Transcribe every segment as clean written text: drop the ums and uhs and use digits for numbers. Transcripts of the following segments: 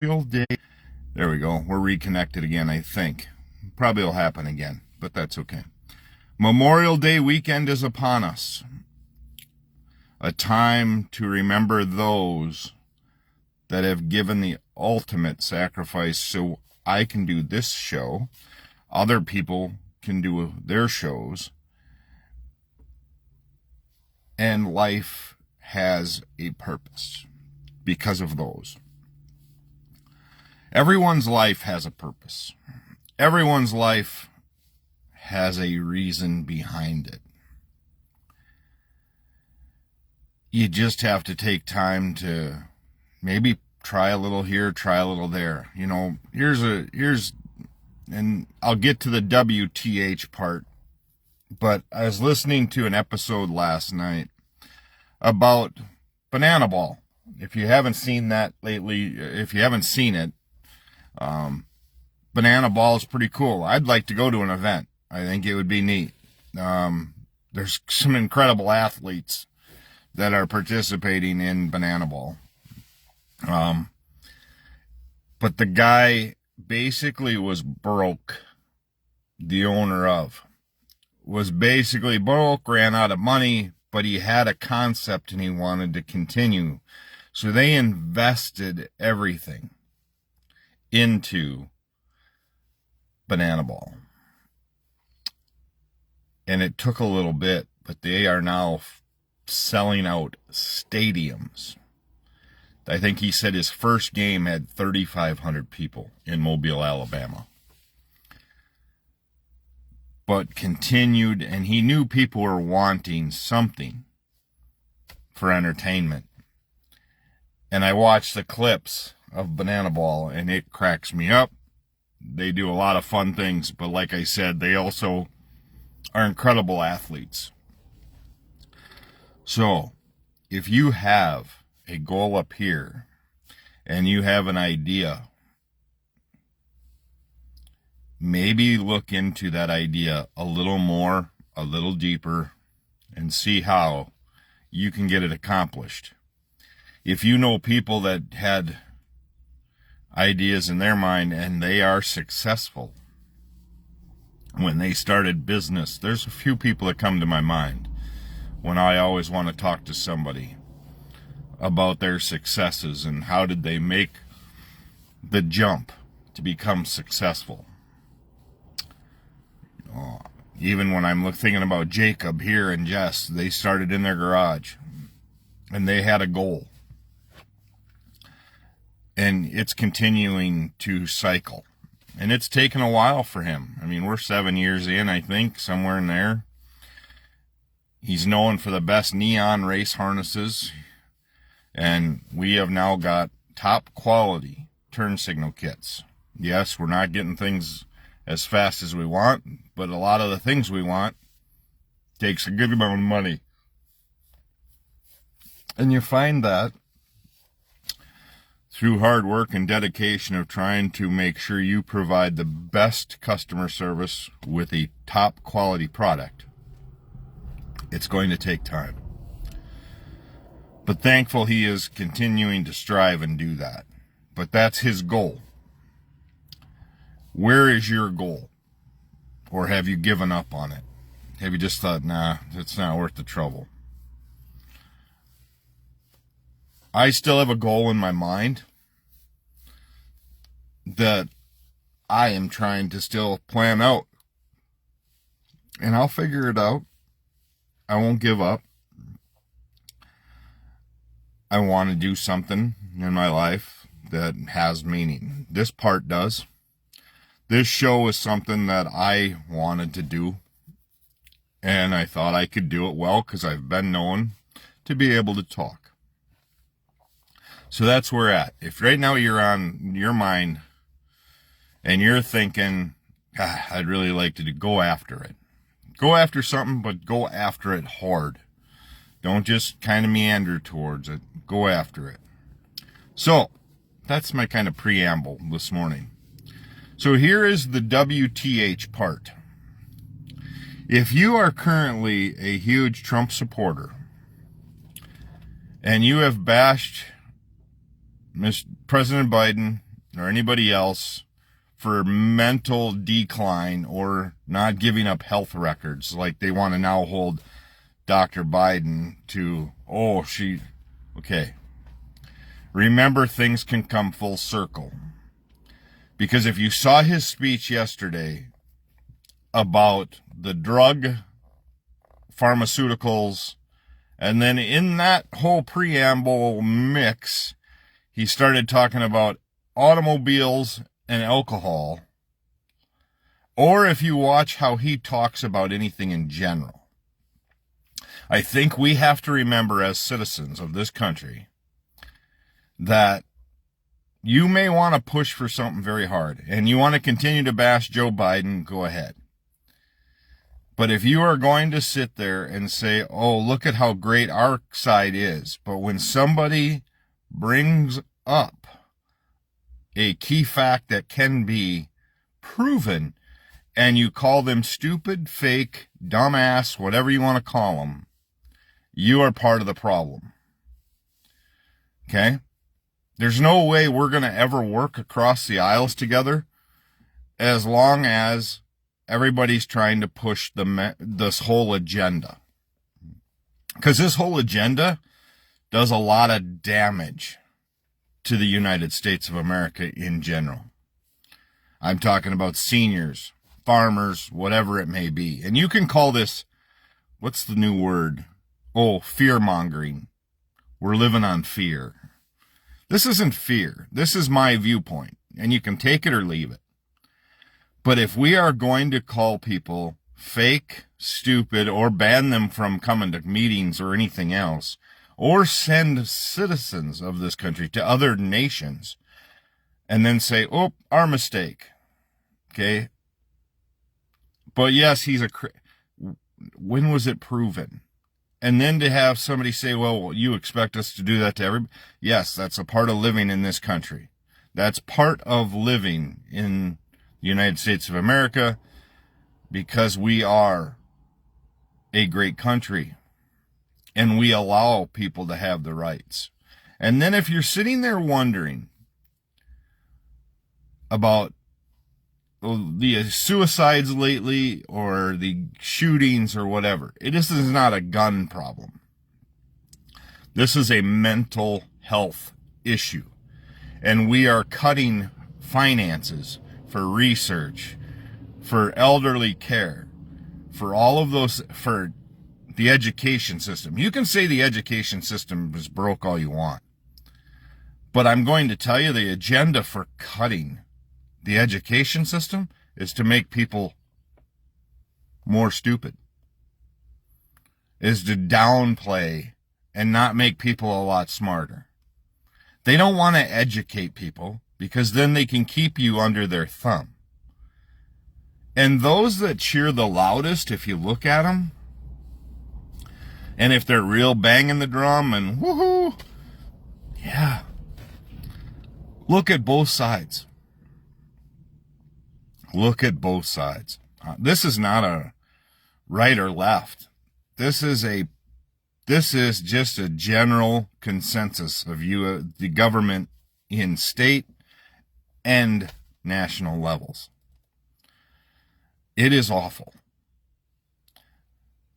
Memorial Day. There we go. We're reconnected again, I think. Probably will happen again, but that's okay. Memorial Day weekend is upon us. A time to remember those that have given the ultimate sacrifice so I can do this show. Other people can do their shows. And life has a purpose because of those. Everyone's life has a purpose. Everyone's life has a reason behind it. You just have to take time to maybe try a little here, try a little there. You know, and I'll get to the WTH part, but I was listening to an episode last night about Banana Ball. If you haven't seen that lately, if you haven't seen it, Banana Ball is pretty cool. I'd like to go to an event. I think it would be neat. There's some incredible athletes that are participating in Banana Ball. But the guy basically was broke. The owner was basically broke, ran out of money, but he had a concept and he wanted to continue. So they invested everything into Banana Ball. And it took a little bit, but they are now selling out stadiums. I think he said his first game had 3,500 people in Mobile, Alabama. But continued, and he knew people were wanting something for entertainment. And I watched the clips of Banana Ball, and it cracks me up. They do a lot of fun things, but like I said, they also are incredible athletes. So, if you have a goal up here, and you have an idea, maybe look into that idea a little more, a little deeper, and see how you can get it accomplished. If you know people that had ideas in their mind and they are successful when they started business, there's a few people that come to my mind when I always want to talk to somebody about their successes and how did they make the jump to become successful. Even when I'm thinking about Jacob here and Jess, they started in their garage and they had a goal. And it's continuing to cycle. And it's taken a while for him. I mean, we're 7 years in, I think, somewhere in there. He's known for the best neon race harnesses. And we have now got top quality turn signal kits. Yes, we're not getting things as fast as we want, but a lot of the things we want takes a good amount of money. And you find that through hard work and dedication of trying to make sure you provide the best customer service with a top quality product. It's going to take time. But thankful he is continuing to strive and do that. But that's his goal. Where is your goal? Or have you given up on it? Have you just thought, nah, it's not worth the trouble? I still have a goal in my mind that I am trying to still plan out. And I'll figure it out. I won't give up. I want to do something in my life that has meaning. This part does. This show is something that I wanted to do. And I thought I could do it well because I've been known to be able to talk. So that's where we're at. If right now you're on your mind and you're thinking, I'd really like to go after it. Go after something, but go after it hard. Don't just kind of meander towards it. Go after it. So, that's my kind of preamble this morning. So here is the WTH part. If you are currently a huge Trump supporter and you have bashed President Biden or anybody else for mental decline or not giving up health records. Like they want to now hold Dr. Biden to, okay. Remember, things can come full circle. Because if you saw his speech yesterday about the drug, pharmaceuticals, and then in that whole preamble mix, he started talking about automobiles and alcohol. Or if you watch how he talks about anything in general, I think we have to remember as citizens of this country that you may want to push for something very hard and you want to continue to bash Joe Biden, go ahead. But if you are going to sit there and say, oh, look at how great our side is, but when somebody brings up a key fact that can be proven and you call them stupid, fake, dumbass, whatever you want to call them, you are part of the problem. Okay? There's no way we're going to ever work across the aisles together as long as everybody's trying to push this whole agenda. Because this whole agenda does a lot of damage to the United States of America in general. I'm talking about seniors, farmers, whatever it may be. And you can call this, what's the new word? Oh, fear-mongering. We're living on fear. This isn't fear. This is my viewpoint, and you can take it or leave it. But if we are going to call people fake, stupid, or ban them from coming to meetings or anything else, or send citizens of this country to other nations, and then say, oh, our mistake. Okay? But yes, when was it proven? And then to have somebody say, well, you expect us to do that to everybody? Yes, that's a part of living in this country. That's part of living in the United States of America because we are a great country and we allow people to have the rights. And then if you're sitting there wondering about the suicides lately or the shootings or whatever, this is not a gun problem. This is a mental health issue. And we are cutting finances for research, for elderly care, for all of those, for the education system. You can say the education system is broke all you want. But I'm going to tell you the agenda for cutting the education system is to make people more stupid, is to downplay and not make people a lot smarter. They don't want to educate people because then they can keep you under their thumb. And those that cheer the loudest, if you look at them, and if they're real banging the drum and woohoo, yeah, look at both sides. Look at both sides. This is not a right or left. This is just a general consensus of the government in state and national levels. It is awful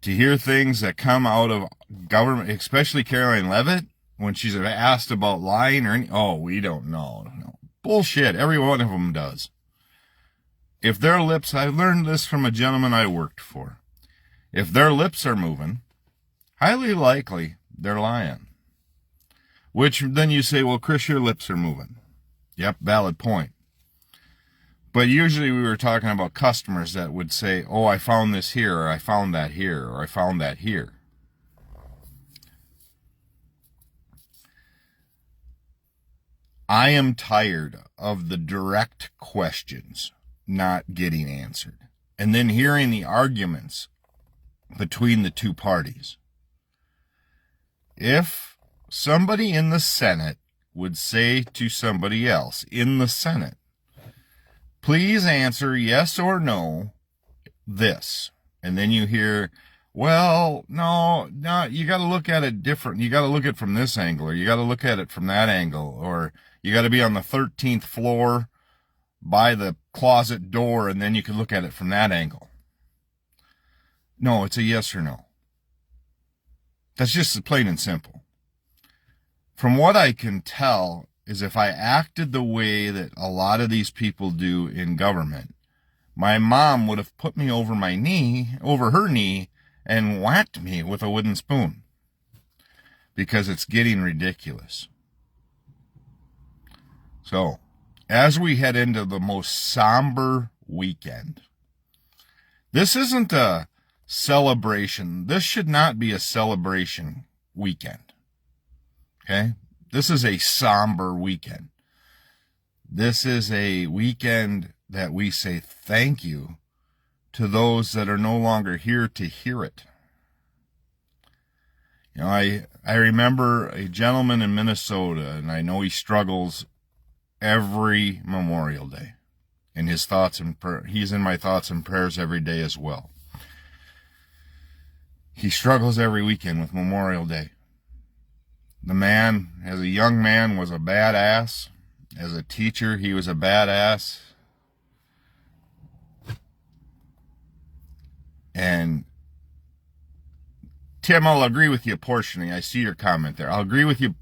to hear things that come out of government, especially Caroline Leavitt, when she's asked about lying or we don't know. No. Bullshit. Every one of them does. If their lips, I learned this from a gentleman I worked for. If their lips are moving, highly likely they're lying. Which then you say, well, Chris, your lips are moving. Yep, valid point. But usually we were talking about customers that would say, oh, I found this here, or I found that here, or I found that here. I am tired of the direct questions not getting answered. And then hearing the arguments between the two parties. If somebody in the Senate would say to somebody else in the Senate, please answer yes or no this. And then you hear, Well, no, you got to look at it different. You got to look at it from this angle, or you got to look at it from that angle, or you got to be on the 13th floor by the closet door, and then you can look at it from that angle. No, it's a yes or no. That's just plain and simple. From what I can tell is if I acted the way that a lot of these people do in government, my mom would have put me over her knee, and whacked me with a wooden spoon. Because it's getting ridiculous. So, as we head into the most somber weekend, this isn't a celebration. This should not be a celebration weekend. Okay? This is a somber weekend. This is a weekend that we say thank you to those that are no longer here to hear it. You know, I remember a gentleman in Minnesota, and I know he struggles every Memorial Day. And he's in my thoughts and prayers every day as well. He struggles every weekend with Memorial Day. The man, as a young man, was a badass. As a teacher, he was a badass. And Tim, I'll agree with you portionally. I see your comment there. I'll agree with you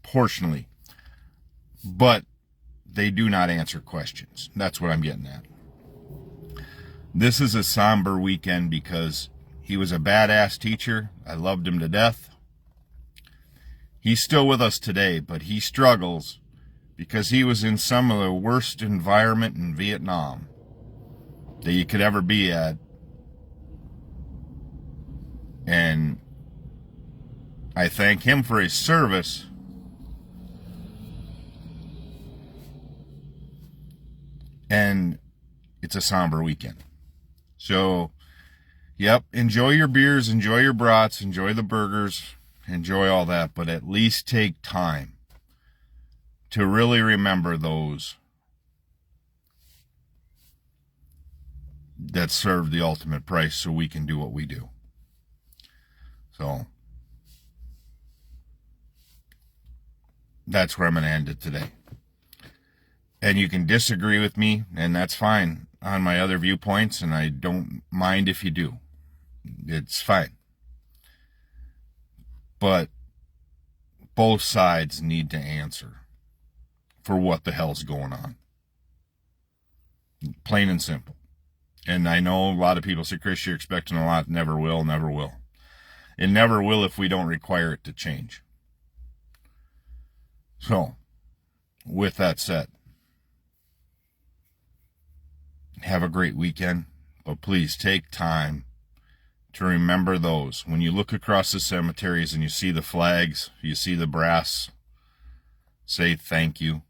portionally. But they do not answer questions. That's what I'm getting at. This is a somber weekend because he was a badass teacher. I loved him to death. He's still with us today, but he struggles because he was in some of the worst environment in Vietnam that you could ever be at. And I thank him for his service. And it's a somber weekend. So, yep, enjoy your beers, enjoy your brats, enjoy the burgers, enjoy all that, but at least take time to really remember those that serve the ultimate price so we can do what we do. So, that's where I'm going to end it today. And you can disagree with me, and that's fine, on my other viewpoints, and I don't mind if you do. It's fine. But both sides need to answer for what the hell's going on. Plain and simple. And I know a lot of people say, Chris, you're expecting a lot. Never will, never will. It never will if we don't require it to change. So, with that said, have a great weekend, but please take time to remember those. When you look across the cemeteries and you see the flags, you see the brass, say thank you.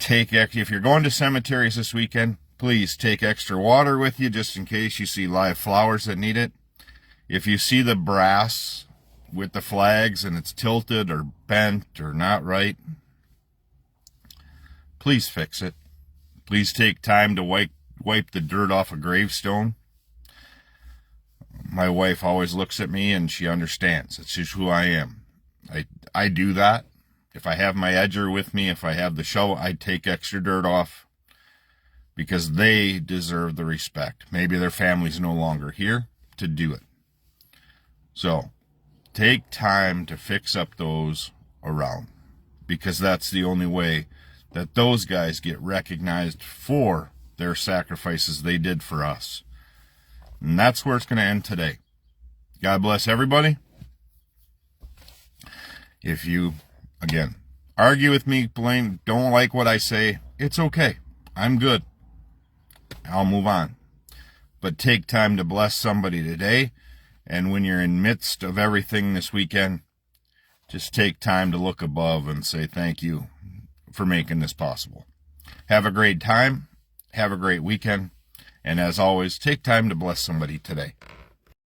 If you're going to cemeteries this weekend, please take extra water with you just in case you see live flowers that need it. If you see the brass with the flags and it's tilted or bent or not right, please fix it. Please take time to wipe the dirt off a gravestone. My wife always looks at me and she understands. It's just who I am. I do that. If I have my edger with me, if I have the shovel, I take extra dirt off because they deserve the respect. Maybe their family's no longer here to do it. So, take time to fix up those around because that's the only way that those guys get recognized for their sacrifices they did for us. And that's where it's going to end today. God bless everybody. If you, again, argue with me, don't like what I say, it's okay. I'm good. I'll move on. But take time to bless somebody today. And when you're in midst of everything this weekend, just take time to look above and say thank you for making this possible. Have a great time. Have a great weekend. And as always, take time to bless somebody today.